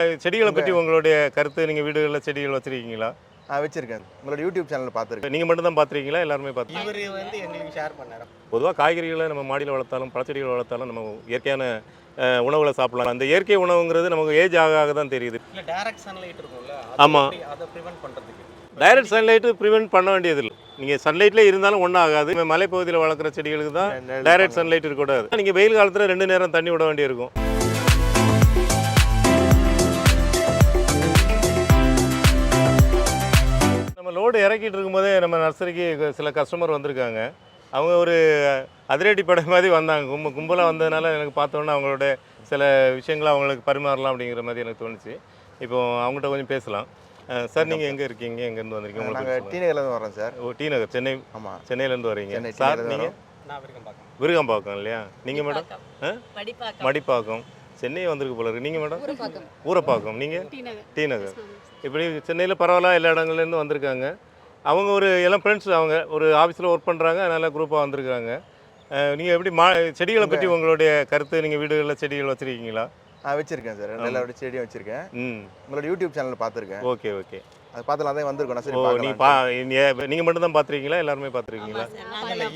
செடிகளை பற்றி உங்களுடைய கருத்து, நீங்கள் வீடுகளில் செடிகள் வச்சுருக்கீங்களா? வச்சிருக்கேன். உங்களோட யூடியூப் சேனலில் பார்த்துருக்கேன். நீங்கள் மட்டும் தான் பார்த்துருக்கீங்களா, எல்லாருமே பார்த்து? இவர் வந்து எங்களுக்கு ஷேர் பண்ணார். பொதுவாக காய்கறிகளை நம்ம மாடியில் வளர்த்தாலும் பழச்செடிகள் வளர்த்தாலும் நம்ம இயற்கையான உணவுகளை சாப்பிடலாம். அந்த இயற்கை உணவுங்கிறது நமக்கு ஏஜ் ஆக தான் தெரியுது. இல்லை டைரக்ட் சன்லைட் இருக்கும்ல, ஆமாம், அதை ப்ரிவென்ட் பண்ணுறதுக்கு டைரக்ட் சன்லைட்டு ப்ரிவென்ட் பண்ண வேண்டியதில்லை. நீங்கள் சன்லைட்லேயே இருந்தாலும் ஒன்றும் ஆகாது. மலைப்பகுதியில் வளர்க்குற செடிகளுக்கு தான் டைரக்ட் சன்லைட் இருக்கக்கூடாது. நீங்கள் வெயில் காலத்தில் 2 நேரம் தண்ணி விட வேண்டியிருக்கும். நம்ம லோடு இறக்கிட்டு இருக்கும்போதே நம்ம நர்சரிக்கு சில கஸ்டமர் வந்திருக்காங்க. அவங்க ஒரு அதிரடி படை மாதிரி வந்தாங்க. கும்பலாக வந்ததுனால எனக்கு பார்த்தோன்னா அவங்களோட சில விஷயங்களை அவங்களுக்கு பரிமாறலாம் அப்படிங்கிற மாதிரி எனக்கு தோணுச்சு. இப்போ அவங்ககிட்ட கொஞ்சம் பேசலாம். சார், நீங்கள் எங்கே இருக்கீங்க, எங்கேருந்து வந்திருக்கீங்க? நாங்கள் டி நகர்லேருந்து வரோம் சார். ஓ, டி நகர், சென்னை. ஆமாம், சென்னையிலேருந்து வரீங்க சார். நீங்கள் விருகம்பாக்கம் இல்லையா? நீங்கள் மேடம்? மடிப்பாக்கம். சென்னை வந்திருக்கு போல இருக்கு. நீங்கள் மேடம்? ஊரப்பாக்கம். நீங்கள்? டி நகர். இப்படி சென்னையில் பரவாயில்ல எல்லா இடங்கள்லேருந்து வந்திருக்காங்க. அவங்க ஒரு எல்லாம் ஃப்ரெண்ட்ஸ், அவங்க ஒரு ஆஃபீஸில் ஒர்க் பண்ணுறாங்க, அதனால் குரூப்பாக வந்திருக்காங்க. நீங்கள் எப்படி செடிகளை பற்றி உங்களுடைய கருத்து, நீங்கள் வீடுகளில் செடிகள் வச்சுருக்கீங்களா? வச்சிருக்கேன் சார். நல்ல செடியும் வச்சிருக்கேன். உங்களோட யூடியூப் சேனலில் பார்த்துருக்கேன். Okay okay. அது பார்த்துலாம் தான் வந்திருக்கோம். சரி, நீங்கள் மட்டும் தான் பார்த்துருக்கீங்களா, எல்லாருமே பார்த்துருக்கீங்களா?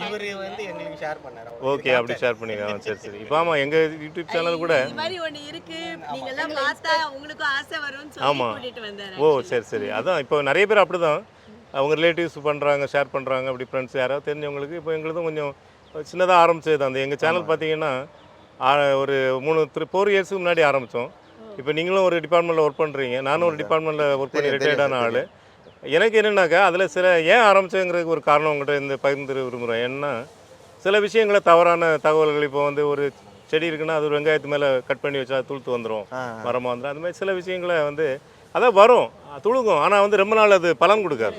இவர் வந்து எங்களுக்கு ஷேர் பண்ணார். ஓகே, அப்படி ஷேர் பண்ணிக்கலாம். சரி சரி. இப்போ ஆமாம், எங்கள் யூடியூப் சேனல் கூட ஆமாம். ஓ, சரி சரி. அதான் இப்போ நிறைய பேர் அப்படி தான் அவங்க ரிலேட்டிவ்ஸ் பண்ணுறாங்க, ஷேர் பண்ணுறாங்க. அப்படி ஃப்ரெண்ட்ஸ் யாராவது தெரிஞ்சவங்களுக்கு. இப்போ எங்களுக்கும் கொஞ்சம் சின்னதாக ஆரம்பிச்சது தான். அந்த எங்கள் சேனல் பார்த்தீங்கன்னா ஒரு 4 இயர்ஸுக்கு முன்னாடி ஆரம்பித்தோம். இப்போ நீங்களும் ஒரு டிபார்ட்மெண்ட்டில் ஒர்க் பண்ணுறீங்க, நானும் ஒரு டிபார்ட்மெண்ட்டில் ஒர்க் பண்ணி ரிட்டையர்டான ஆள். எனக்கு என்னென்னாக்கா அதில் சில ஏன் ஆரம்பித்தேங்கிறதுக்கு ஒரு காரணம் உங்கள்கிட்ட இந்த பகிர்ந்து விரும்புகிறேன். ஏன்னா சில விஷயங்களை தவறான தகவல்கள், இப்போ வந்து ஒரு செடி இருக்குன்னா அது ஒரு வெங்காயத்து மேலே கட் பண்ணி வச்சா துளுத்து வந்துடும், மரமாக வந்துடும். அந்த மாதிரி சில விஷயங்களை வந்து அதான் வரும், துளுக்கும். ஆனால் வந்து ரொம்ப நாள் அது பலன் கொடுக்காது.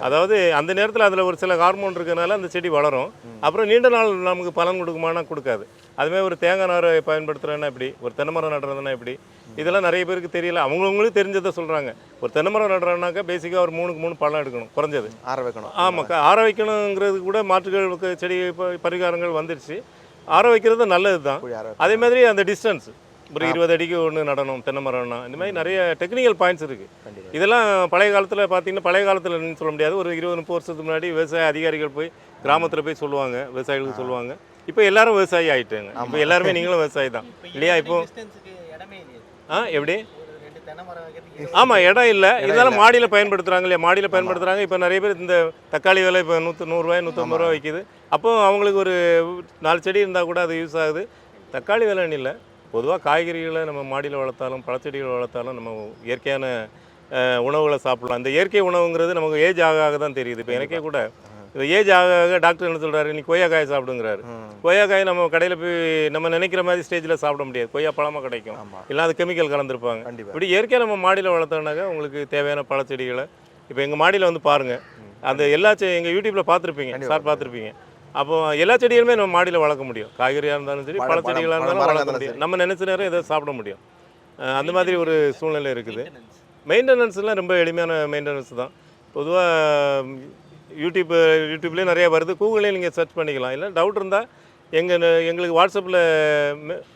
அதாவது அந்த நேரத்தில் அதில் ஒரு சில ஹார்மோன் இருக்கிறதுனால அந்த செடி வளரும், அப்புறம் நீண்ட நாள் நமக்கு பலன் கொடுக்குமானா கொடுக்காது. அதுமாதிரி ஒரு தேங்காய் நாரை பயன்படுத்துகிறேன்னா எப்படி, ஒரு தென்னைமரம் நடுறதுன்னா எப்படி, இதெல்லாம் நிறைய பேருக்கு தெரியல. அவங்கவுங்களுக்கு தெரிஞ்சதை சொல்கிறாங்க. ஒரு தென்னைமரம் நடுறோன்னாக்கா பேசிக்காக ஒரு 3க்கு 3 பழம் எடுக்கணும், குறைஞ்சது ஆற வைக்கணும். ஆமாம், ஆற வைக்கணுங்கிறது கூட மாற்றுகளுக்கு செடி பரிகாரங்கள் வந்துடுச்சு. ஆற வைக்கிறது நல்லது தான். அதே மாதிரி அந்த டிஸ்டன்ஸ் ஒரு 20 அடிக்கு ஒன்று நடணும் தென்னை மரம்னா. இந்த மாதிரி நிறைய டெக்னிக்கல் பாயிண்ட்ஸ் இருக்குது. இதெல்லாம் பழைய காலத்தில் பார்த்தீங்கன்னா, பழைய காலத்தில் சொல்ல முடியாது, ஒரு 20-30 வருஷத்துக்கு முன்னாடி விவசாய அதிகாரிகள் போய் கிராமத்தில் போய் சொல்லுவாங்க, விவசாயிகளுக்கு சொல்லுவாங்க. இப்போ எல்லாரும் விவசாயி ஆகிட்டாங்க. இப்போ எல்லாருமே நீங்களும் விவசாயி தான் இல்லையா? இப்போ எப்படி? ஆமாம், இடம் இல்லை, இருந்தாலும் மாடியில் பயன்படுத்துகிறாங்க இல்லையா? மாடியில் பயன்படுத்துகிறாங்க. இப்போ நிறைய பேர் இந்த தக்காளி விலை இப்போ 100 ரூபாய் 150 ரூபா விற்கிது. அப்போ அவங்களுக்கு ஒரு 4 செடி இருந்தால் கூட அது யூஸ் ஆகுது. தக்காளி விலைன்னு இல்லை, பொதுவாக காய்கறிகளை நம்ம மாடியில் வளர்த்தாலும் பழச்செடிகளை வளர்த்தாலும் நம்ம இயற்கையான உணவுகளை சாப்பிடலாம். அந்த இயற்கை உணவுங்கிறது நமக்கு ஏஜ் ஆக தான் தெரியுது. இப்போ எனக்கே கூட இப்போ ஏஜ் ஆக டாக்டர் என்ன சொல்கிறாரு, நீ கொய்யாக்காய் சாப்பிடுங்கிறாரு. கொய்யாக்காய் நம்ம கடையில் போய் நம்ம நினைக்கிற மாதிரி ஸ்டேஜில் சாப்பிட முடியாது. கொய்யா பழமாக கிடைக்கும், இல்லை அது கெமிக்கல் கலந்துருப்பாங்க. இப்படி இயற்கையாக நம்ம மாடியில் வளர்த்தோம்னாக்கா உங்களுக்கு தேவையான பழச்செடிகளை இப்போ எங்கள் மாடியில் வந்து பாருங்கள். அந்த எல்லா எங்கள் யூடியூப்பில் பார்த்துருப்பீங்க, சார் பார்த்துருப்பீங்க. அப்போ எல்லா செடிகளுமே நம்ம மாடியில் வளர்க்க முடியும். காய்கறியாக இருந்தாலும் சரி, பழச்செடிகளாக இருந்தாலும் வளர்க்க முடியும். நம்ம நினச்ச நேரம் எதை சாப்பிட முடியும். அந்த மாதிரி ஒரு சூழ்நிலை இருக்குது. மெயின்டெனன்ஸ்லாம் ரொம்ப எளிமையான மெயின்டெனன்ஸ் தான். பொதுவாக யூடியூப்லேயும் நிறையா வருது, கூகுள்லேயும் நீங்கள் சர்ச் பண்ணிக்கலாம். இல்லை டவுட் இருந்தால் எங்களுக்கு வாட்ஸ்அப்பில்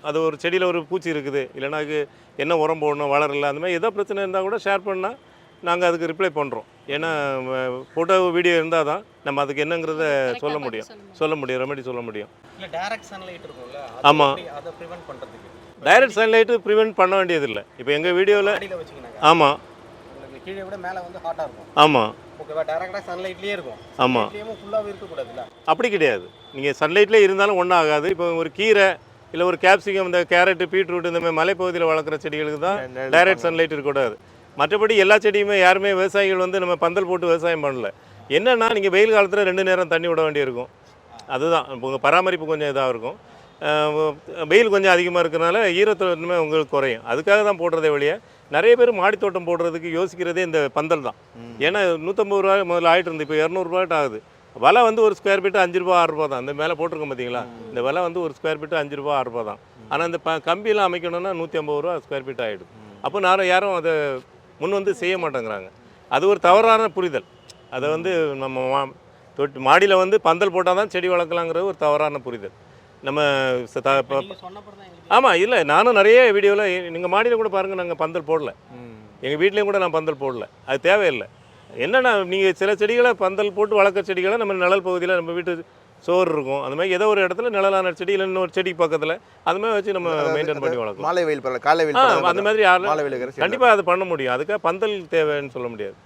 அது ஒரு செடியில் ஒரு பூச்சி இருக்குது, இல்லைனா அதுக்கு என்ன உரம் போடணும், வளரல, அந்த மாதிரி எதோ பிரச்சனை இருந்தால் கூட ஷேர் பண்ணால் நாங்கள் அதுக்கு ரிப்ளை பண்ணுறோம். ஏன்னா ஃபோட்டோ வீடியோ இருந்தால் தான் நம்ம அதுக்கு என்னங்கிறத சொல்ல முடியும், ரெமெடி சொல்ல முடியும். ஆமாம், டைரக்ட் சன்லைட்டு ப்ரிவென்ட் பண்ண வேண்டியதில்லை. இப்போ எங்கள் வீடியோவில் ஆமாம் கீழே விட மேலே வந்து ஹாட்டாக இருக்கும். ஆமாம், ஓகேவா? டைரக்டாக சன்லைட்லேயே இருக்கும். ஆமாம், ஃபுல்லாகவே இருக்கக்கூடாதுல்ல. அப்படி கிடையாது. நீங்கள் சன்லைட்லேயே இருந்தாலும் ஒன்றும் ஆகாது. இப்போ ஒரு கீரை இல்லை ஒரு கேப்சிகம், இந்த கேரட்டு, பீட்ரூட், இந்த மாதிரி மலைப்பகுதியில் வளர்க்குற செடிகளுக்கு தான் டைரக்ட் சன்லைட் இருக்கக்கூடாது. மற்றபடி எல்லா செடியுமே யாருமே விவசாயிகள் வந்து நம்ம பந்தல் போட்டு விவசாயம் பண்ணல. என்னென்னா நீங்கள் வெயில் காலத்தில் 2 நேரம் தண்ணி விட வேண்டியிருக்கும். அதுதான் உங்கள் பராமரிப்பு கொஞ்சம் இதாக இருக்கும். வெயில் கொஞ்சம் அதிகமாக இருக்கிறனால ஈரத்தன்மை உங்களுக்கு குறையும். அதுக்காக தான் போடுறதே வழியே. நிறைய பேர் மாடித்தோட்டம் போடுறதுக்கு யோசிக்கிறதே இந்த பந்தல் தான். ஏன்னா 150 ரூபா முதல்ல ஆகிட்டு இருந்து, இப்போ 200 ரூபாய்ட்டு ஆகுது. விலை வந்து ஒரு ஸ்கொயர் ஃபீட்டு 5 ரூபா 6 ரூபா தான். இந்த மேலே போட்டிருக்கோம் பார்த்தீங்களா, இந்த விலை வந்து ஒரு ஸ்கொயர் ஃபீட்டு 5 ரூபா 6 ரூபா தான். ஆனால் இந்த கம்பியெல்லாம் அமைக்கணும்னா 150 ரூபா ஸ்கொயர் ஃபீட் ஆகிடும். அப்போ யாரும் அதை முன் வந்து செய்ய மாட்டேங்கிறாங்க. அது ஒரு தவறான புரிதல். அதை வந்து நம்ம மாடியில் வந்து பந்தல் போட்டால் தான் செடி வளர்க்கலாங்கிறது ஒரு தவறான புரிதல். நம்ம நீங்க சொன்னப்பறம் தான் எங்களுக்கு ஆமாம் இல்லை நானும் நிறைய வீடியோவில் நீங்கள் மாடியில் கூட பாருங்கள் நாங்கள் பந்தல் போடல. எங்கள் வீட்லேயும் கூட நான் பந்தல் போடல, அது தேவையில்லை. என்னென்னா நீங்கள் சில செடிகளை பந்தல் போட்டு வளர்க்குற செடிகளை நம்ம நிழல் பகுதியில் நம்ம வீட்டு சோறு இருக்கும், அந்த மாதிரி ஏதோ ஒரு இடத்துல நிழலான செடி இல்லை இன்னொரு செடிக்கு பக்கத்தில் அது மாதிரி வச்சு நம்ம மெயின்டைன் பண்ணி வளர்க்கலாம். மாலை வெயில் பரவாயில்ல, காலை வெயில் அந்த மாதிரி மாலை வெயில் கண்டிப்பாக அது பண்ண முடியும். அதுக்காக பந்தல் தேவைன்னு சொல்ல முடியாது.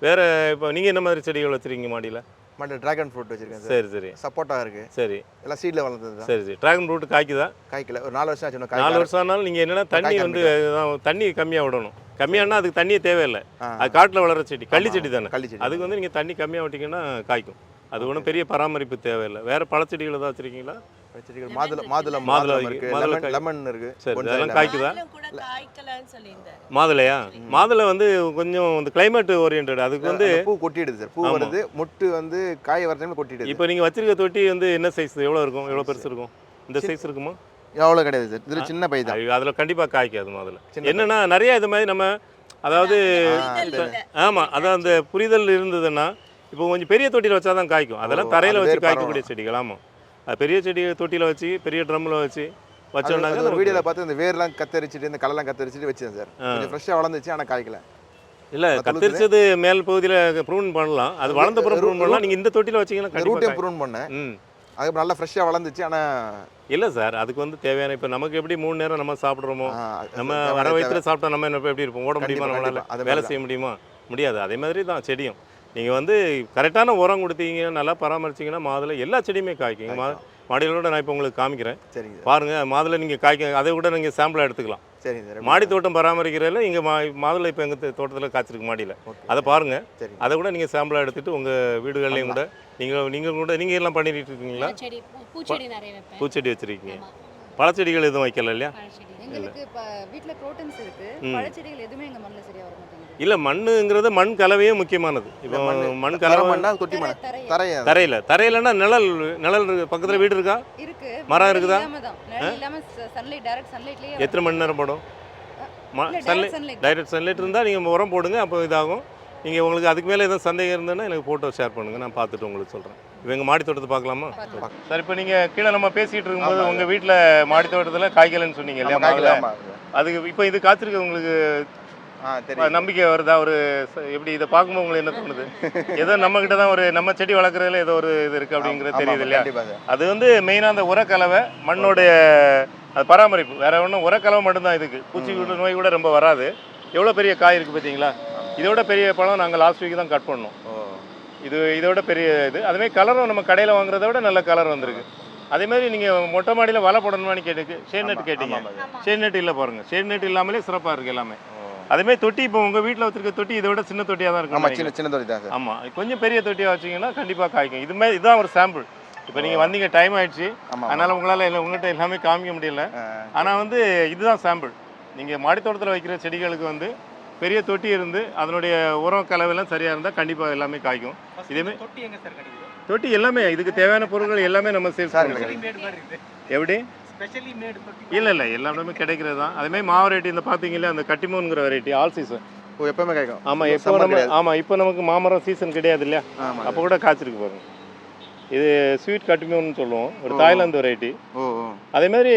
வேறு இப்போ நீங்கள் என்ன மாதிரி செடிகள் வச்சுருக்கீங்க மாடியில்? மாடியில் ட்ராகன் ஃப்ரூட் வச்சுருக்கேன் சார். சரி சரி. சப்போட்டா இருக்குது. சரி. எல்லாம் சீடில் வளர்ந்தது தான். சரி சரி. Dragon fruit காய்க்குதா? காய்க்கல, ஒரு 4 வருஷம் ஆச்சு. 4 வருஷம் ஆனாலும் நீங்கள் என்னென்னா தண்ணி வந்து தண்ணி கம்மியாக விடணும். கம்மியானா அதுக்கு தண்ணியே தேவையில்லை. அது காட்டில் வளர செடி, கள்ளி செடி தானே. அதுக்கு வந்து நீங்கள் தண்ணி கம்மியாக விட்டிங்கன்னா காய்க்கும். அது ஒன்றும் பெரிய பராமரிப்பு தேவையில்லை. வேறு பழச்செடிகள் தான் வச்சுருக்கீங்களா? செடிகள் மாதுளம் இருக்குது, லெமன் இருக்குது. சரி, அதெல்லாம் காய்க்குதா? மாதுளையா? மாதுளை வந்து கொஞ்சம் இந்த கிளைமேட் ஓரியன்ட். அதுக்கு வந்து பூ கொட்டிடுது சார். பூ வருது, மொட்டு வந்து காய் வர டைமில் கொட்டிடுது. இப்போ நீங்கள் வச்சிருக்க தொட்டி வந்து என்ன சைஸ், எவ்வளோ இருக்கும், எவ்வளோ பெருசு இருக்கும்? இந்த சைஸ் இருக்குமா? எவ்வளோ கிடையாது சார், இதில் சின்ன பை தான். அதில் கண்டிப்பாக காய்க்காது மாதுளை. என்னென்னா நிறைய இது மாதிரி நம்ம அதாவது ஆமாம் அதான் அந்த புரிதல் இருந்ததுன்னா இப்போ கொஞ்சம் பெரிய தொட்டியில் வச்சா தான் காய்க்கும். அதெல்லாம் தரையில் வச்சு காய்க்கக்கூடிய செடிகள். ஆமாம், அது பெரிய செடி தொட்டியில் வச்சு பெரிய ட்ரம்மில் வச்சோம்னாங்க. ஒரு வீடியோவில் பார்த்து இந்த வேர்லாம் கத்தரிச்சிட்டு இந்த கலெல்லாம் கத்தரிச்சிட்டு வச்சேன் சார். கொஞ்சம் ஃப்ரெஷ்ஷாக வளர்ந்துச்சு, ஆனால் காய்க்கல. இல்லை, கத்தரிச்சது மேல் பகுதியில் ப்ரூன் பண்ணலாம், அது வளர்ந்த பிறகு ப்ரூன் பண்ணலாம். நீங்கள் இந்த தொட்டியில் வச்சிங்கன்னா ரூட்டையும் ப்ரூன் பண்ணேன். அதுக்கு நல்லா ஃப்ரெஷ்ஷாக வளர்ந்துச்சு. ஆனால் இல்லை சார், அதுக்கு வந்து தேவையான இப்போ நமக்கு எப்படி 3 நேரம் நம்ம சாப்பிட்றோமோ, நம்ம வர வயிற்றுல சாப்பிட்டா நம்ம என்ன எப்படி இருப்போம், ஓட முடியுமா, நம்மளால் வேலை செய்ய முடியுமா? முடியாது. அதே மாதிரி தான் செடியும். நீங்கள் வந்து கரெக்டான உரம் கொடுத்தீங்க, நல்லா பராமரிச்சிங்கன்னா மாதுளை எல்லா செடியுமே காய்க்கும். மாடியிலோட நான் இப்போ உங்களுக்கு காமிக்கிறேன். சரிங்க. பாருங்கள், மாதுளை நீங்கள் காய்க்க அதை விட நீங்கள் சாம்பிளாக எடுத்துக்கலாம். சரிங்க சார். மாடி தோட்டம் பராமரிக்கிறதில்ல இங்கே மாதுளை இப்போ எங்கள் தோட்டத்தில் காய்ச்சிருக்கு மாடியில். அதை பாருங்கள், அதை கூட நீங்கள் சாம்பிளாக எடுத்துகிட்டு உங்கள் வீடுகள்லையும் கூட நீங்கள் எல்லாம் பண்ணிட்டு இருக்கீங்களா? பூச்செடி வச்சுருக்கீங்க. பழச்செடிகள் எதுவும் வைக்கல இல்லையா? எங்களுக்கு இப்போ வீட்டில் க்ரோட்டன்ஸ் இருக்குது, பழச்செடிகள் எதுவுமே எங்கள் மண்ணில் சரியாக வர மாட்டேங்குது. இல்லை, மண்ணுங்கிறது மண் கலவையே முக்கியமானது. இப்போ மண் கலவை தொட்டி மண் தரையிலன்னா நிழல் இருக்கு, பக்கத்தில் வீடு இருக்கா? இருக்கு. மரம் இருக்குதா? எத்தனை மணி நேரம் போடும்? டைரக்ட் சன்லைட் இருந்தால் நீங்கள் உரம் போடுங்க, அப்போ இதாகும். நீங்கள் உங்களுக்கு அதுக்கு மேலே எதுவும் சந்தேகம் இருந்ததுன்னா எனக்கு ஃபோட்டோ ஷேர் பண்ணுங்கள், நான் பார்த்துட்டு உங்களுக்கு சொல்கிறேன். இப்போ எங்கள் மாடி தோட்டத்தை பார்க்கலாமா? சார், இப்போ நீங்கள் கீழே நம்ம பேசிகிட்டு இருக்கும்போது உங்கள் வீட்டில் மாடி தோட்டத்தில் காய்கலன்னு சொன்னீங்க இல்லையா? அதுக்கு இப்போ இது காய்ச்சிருக்கு, உங்களுக்கு நம்பிக்கை வருதா? ஒரு எப்படி இதை பார்க்கும்போது உங்களுக்கு என்ன தோணுது? ஏதோ நம்மக்கிட்ட தான் ஒரு நம்ம செடி வளர்க்குறதுல ஏதோ ஒரு இது இருக்குது அப்படிங்கிறது தெரியுது இல்லையா? அது வந்து மெயினாக அந்த உரக்கலவை, மண்ணோடைய அது பராமரிப்பு, வேற ஒன்றும் உரக்கலவை மட்டும்தான். இதுக்கு பூச்சி நோய் கூட ரொம்ப வராது. எவ்வளோ பெரிய காய் இருக்குது பார்த்தீங்களா? இதோட பெரிய பழம் நாங்கள் லாஸ்ட் வீக் தான் கட் பண்ணோம். இதோட பெரிய இது. அதுமாதிரி கலரும் நம்ம கடையில் வாங்குறத விட நல்ல கலர் வந்திருக்கு. அதேமாதிரி நீங்கள் மொட்டை மாடியில் வலை போடணுமான்னு ஷேட் நெட் கேட்டீங்க. ஷேட் நெட் இல்லை பாருங்கள், ஷேட் நெட் இல்லாமலே சிறப்பாக இருக்குது எல்லாமே. அதேமாதிரி தொட்டி இப்போ உங்கள் வீட்டில் வச்சிருக்க தொட்டி இதை விட சின்ன தொட்டியாக தான் இருக்கும். சின்ன தொட்டி தான். ஆமாம், கொஞ்சம் பெரிய தொட்டியாக வச்சிங்கன்னா கண்டிப்பாக காய்க்கும். இதுதான் ஒரு சாம்பிள். இப்போ நீங்கள் வந்தீங்க, டைம் ஆயிடுச்சு, அதனால் உங்களால் உங்கள்கிட்ட எல்லாமே காமிக்க முடியல. ஆனால் வந்து இதுதான் சாம்பிள். நீங்கள் மாடித்தோட்டத்தில் வைக்கிற செடிகளுக்கு வந்து பெரிய தொட்டி இருந்து அதனுடைய உரம் கலவையெல்லாம் சரியாக இருந்தால் கண்டிப்பாக எல்லாமே காய்க்கும். இதேமாதிரி தொட்டி எல்லாமே இதுக்கு தேவையான பொருட்கள் எல்லாமே நம்ம சேல்ஸ் பண்ணுறோம். எப்படி? இல்லை எல்லாமே கிடைக்கிறது தான். அதேமாதிரி வெரைட்டி இந்த பார்த்தீங்களா, அந்த கட்டிமோனுங்கிற வெரைட்டி ஆல் சீசன் எப்பவுமே காய்க்கும். ஆமாம், இப்போ நமக்கு மாமரம் சீசன் கிடையாது இல்லையா? அப்போ கூட காய்ச்சிருக்கு பாருங்க. இது ஸ்வீட் கட்டிமோன்னு சொல்லுவோம், ஒரு தாய்லாந்து வெரைட்டி. அதேமாதிரி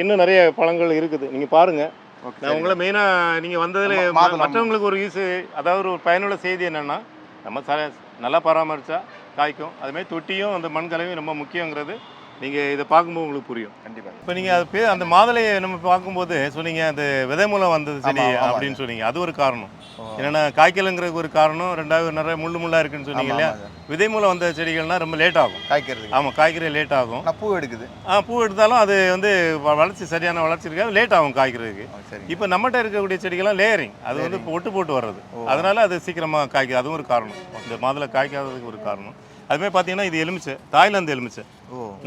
இன்னும் நிறைய பழங்கள் இருக்குது, நீங்கள் பாருங்கள். நான் உங்களை மெயினாக நீங்கள் வந்ததில் மற்றவங்களுக்கு ஒரு யூஸ், அதாவது ஒரு பயனுள்ள செய்தி என்னென்னா, நம்ம நல்லா பராமரித்தா காய்க்கும். அதுமாதிரி தொட்டியும் அந்த மண் கலவையும் ரொம்ப முக்கியங்கிறது நீங்கள் இதை பார்க்கும்போது உங்களுக்கு புரியும். கண்டிப்பாக. இப்போ நீங்கள் அது அந்த மாதுளையை நம்ம பார்க்கும்போது சொன்னீங்க, அந்த விதை மூலம் வந்தது செடி அப்படின்னு சொன்னீங்க. அது ஒரு காரணம். என்னென்னா காய்க்கலுங்கிறது ஒரு காரணம். ரெண்டாவது நிறைய முள்ளாக இருக்குன்னு சொன்னீங்க இல்லையா? விதை மூலம் வந்த செடிகள்னால் ரொம்ப லேட் ஆகும் காய்க்கிறது. ஆமாம், காய்க்கிறது லேட் ஆகும். பூ எடுக்குது. பூ எடுத்தாலும் அது வந்து வளர்ச்சி சரியான வளர்ச்சி இருக்காது, லேட் ஆகும் காய்க்கிறதுக்கு. இப்போ நம்மகிட்ட இருக்கக்கூடிய செடிகள்லாம் லேயரிங், அது வந்து ஒட்டு போட்டு வர்றது, அதனால அது சீக்கிரமாக காய்க்குது. அதுவும் ஒரு காரணம், இந்த மாதுளை காய்க்காததுக்கு ஒரு காரணம். அதுமாதிரி பார்த்தீங்கன்னா இது எலுமிச்சை, தாய்லாந்து எலுமிச்சை,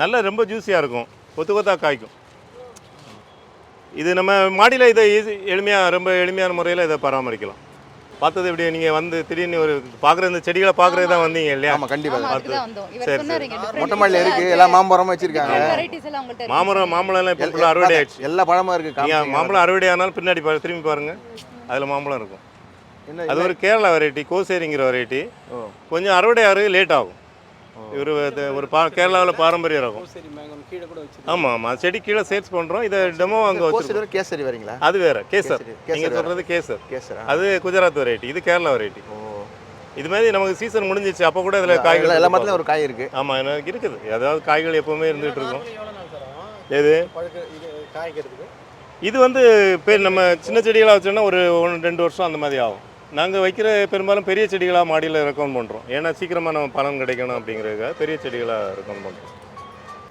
நல்லா ரொம்ப ஜூஸியாக இருக்கும், கொத்தாக காய்க்கும். இது நம்ம மாடியில் இதை ரொம்ப எளிமையான முறையில் இதை பராமரிக்கலாம். பார்த்தது எப்படி? நீங்கள் வந்து திடீர்னு ஒரு பார்க்குற இந்த செடிகளை பார்க்குறது தான் வந்தீங்க இல்லையா? ஆமாம், கண்டிப்பாக. சரி, மொட்டை மாடியில் இருக்குது, எல்லா மாமரமும் வச்சுருக்காங்க. மாம்பழம்லாம் இப்போ ஃபுல்லாக அறுவடை ஆயிடுச்சு. எல்லா பழமும் இருக்குது. நீங்கள் மாம்பழம் அறுவடை ஆனாலும் பின்னாடி திரும்பி பாருங்கள், அதில் மாம்பழம் இருக்கும். அது ஒரு கேரளா வெரைட்டி, கோசேரிங்கிற வெரைட்டி. கொஞ்சம் அறுவடை லேட் ஆகும். இவர் ஒரு கேரளாவில் பாரம்பரிய ரகம். சரி மேங்கம் கீழே கூட வச்சு. ஆமாம் ஆமாம், செடி கீழே சேல்ஸ் பண்ணுறோம். இதை டெமோ அங்கே வச்சுருக்கோம். கேசரி வரீங்களா? அது வேறு கேசர், நீங்கள் சொல்கிறது கேசர். அது குஜராத் வெரைட்டி, இது கேரளா வெரைட்டி. இது மாதிரி நமக்கு சீசன் முடிஞ்சிச்சு, அப்போ கூட இதில் காய்கள் எல்லா மரத்துலையும் ஒரு காய் இருக்குது. ஆமாம், எனக்கு இருக்குது. அதாவது காய்கள் எப்போவுமே இருந்துகிட்டு இருக்கும். எவ்வளோ நாள் தரோம் எது இது காய்க்கிறதுக்கு? இது வந்து நம்ம சின்ன செடிகளாக வச்சோன்னா ஒரு 1-2 வருஷம் அந்த மாதிரி ஆகும். நாங்கள் வைக்கிற பெரும்பாலும் பெரிய செடிகளாக மாடியில் ரெக்கமெண்ட் பண்ணுறோம். ஏன்னா சீக்கிரமாக நம்ம பலன் கிடைக்கணும் அப்படிங்கிறதுக்காக பெரிய செடிகளாக ரெக்கமெண்ட் பண்ணுறோம்.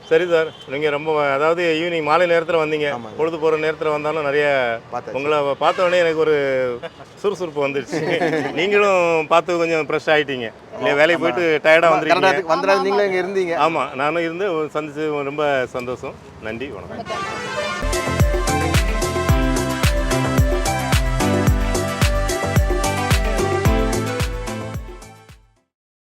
சரி சார், நீங்கள் ரொம்ப அதாவது ஈவினிங் மாலை நேரத்தில் வந்தீங்க, பொழுது போகிற நேரத்தில் வந்தாலும் நிறைய உங்களை பார்த்த உடனே எனக்கு ஒரு சுறுசுறுப்பு வந்துடுச்சு. நீங்களும் பார்த்து கொஞ்சம் ஃப்ரெஷ் ஆகிட்டீங்க இல்லையா? வேலைக்கு போயிட்டு டயர்டாக வந்துருக்கீங்க. நீங்களும் இங்கே இருந்தீங்க. ஆமாம், நானும் இருந்து சந்திச்சு ரொம்ப சந்தோஷம். நன்றி, வணக்கம்.